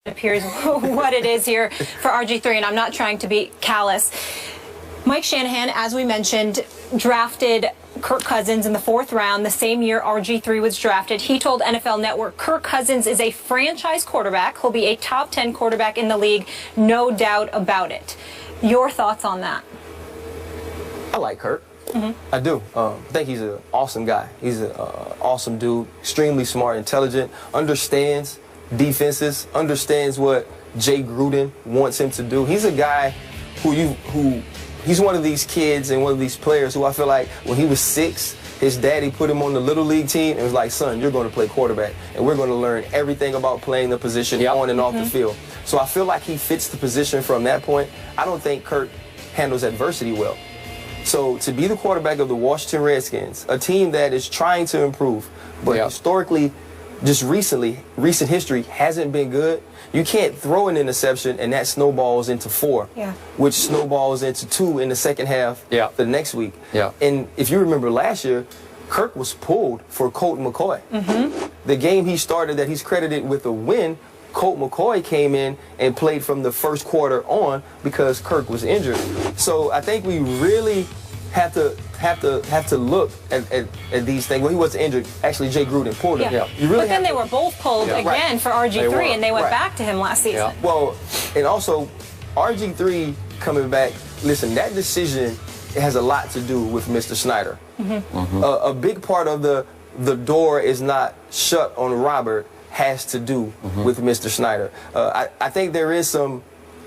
appears what it is here for RG3, and I'm not trying to be callous. Mike Shanahan, as we mentioned, drafted Kirk Cousins in the 4th round, the same year RG3 was drafted. He told NFL Network Kirk Cousins is a franchise quarterback. He'll be a top 10 quarterback in the league, no doubt about it. Your thoughts on that? I like Kirk. I do. I think he's an awesome guy. He's an awesome dude, extremely smart, intelligent, understands defenses, understands what Jay Gruden wants him to do. He's a guy he's one of these kids and one of these players who I feel like when he was 6, his daddy put him on the little league team and was like, son, you're going to play quarterback, and we're going to learn everything about playing the position on and off the field. So I feel like he fits the position from that point. I don't think Kirk handles adversity well. So to be the quarterback of the Washington Redskins, a team that is trying to improve, but historically, just recent history hasn't been good. You can't throw an interception and that snowballs into 4, which snowballs into 2 in the second half the next week. And if you remember last year, Kirk was pulled for Colt McCoy. The game he started that he's credited with a win, Colt McCoy came in and played from the first quarter on because Kirk was injured. So I think we really have to look at these things. Well, he wasn't injured. Actually, Jay Gruden pulled him. You really but then they were both pulled again for RG3, and they went back to him last season. Well, and also RG3 coming back. Listen, that decision has a lot to do with Mr. Snyder. A big part of the door is not shut on Robert has to do with Mr. Snyder. I think there is some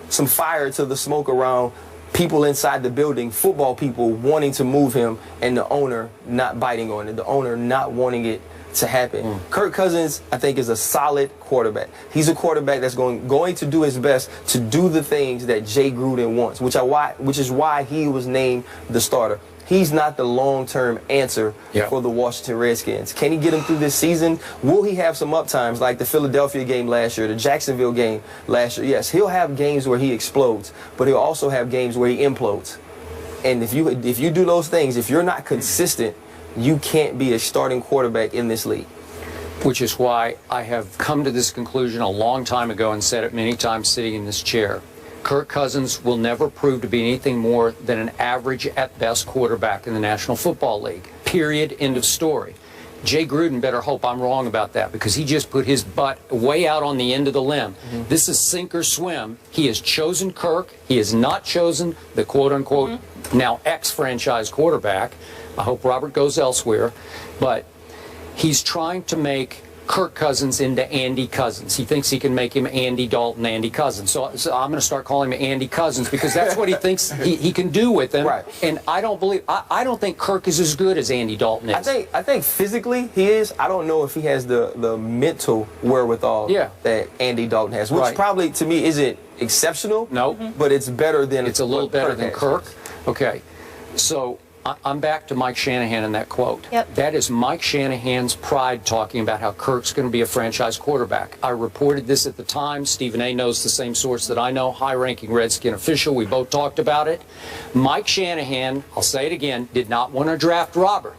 fire to the smoke around people inside the building, football people wanting to move him, and the owner not biting on it, the owner not wanting it to happen. Kirk Cousins, I think, is a solid quarterback. He's a quarterback that's going to do his best to do the things that Jay Gruden wants, which is why he was named the starter. He's not the long-term answer for the Washington Redskins. Can he get him through this season? Will he have some uptimes like the Philadelphia game last year, the Jacksonville game last year? Yes, he'll have games where he explodes, but he'll also have games where he implodes. And if you do those things, if you're not consistent, you can't be a starting quarterback in this league. Which is why I have come to this conclusion a long time ago and said it many times sitting in this chair. Kirk Cousins will never prove to be anything more than an average at best quarterback in the National Football League. Period. End of story. Jay Gruden better hope I'm wrong about that, because he just put his butt way out on the end of the limb. This is sink or swim. He has chosen Kirk. He has not chosen the quote-unquote now ex-franchise quarterback. I hope Robert goes elsewhere. But he's trying to make Kirk Cousins into Andy Cousins. He thinks he can make him Andy Dalton, Andy Cousins. So I'm going to start calling him Andy Cousins because that's what he thinks he can do with him. And I don't think Kirk is as good as Andy Dalton is. I think physically he is. I don't know if he has the mental wherewithal that Andy Dalton has, which probably to me isn't exceptional. But it's better than it's a little better than Kirk. Okay, so I'm back to Mike Shanahan in that quote. That is Mike Shanahan's pride talking about how Kirk's going to be a franchise quarterback. I reported this at the time. Stephen A. knows the same source that I know, high-ranking Redskin official. We both talked about it. Mike Shanahan, I'll say it again, did not want to draft Robert.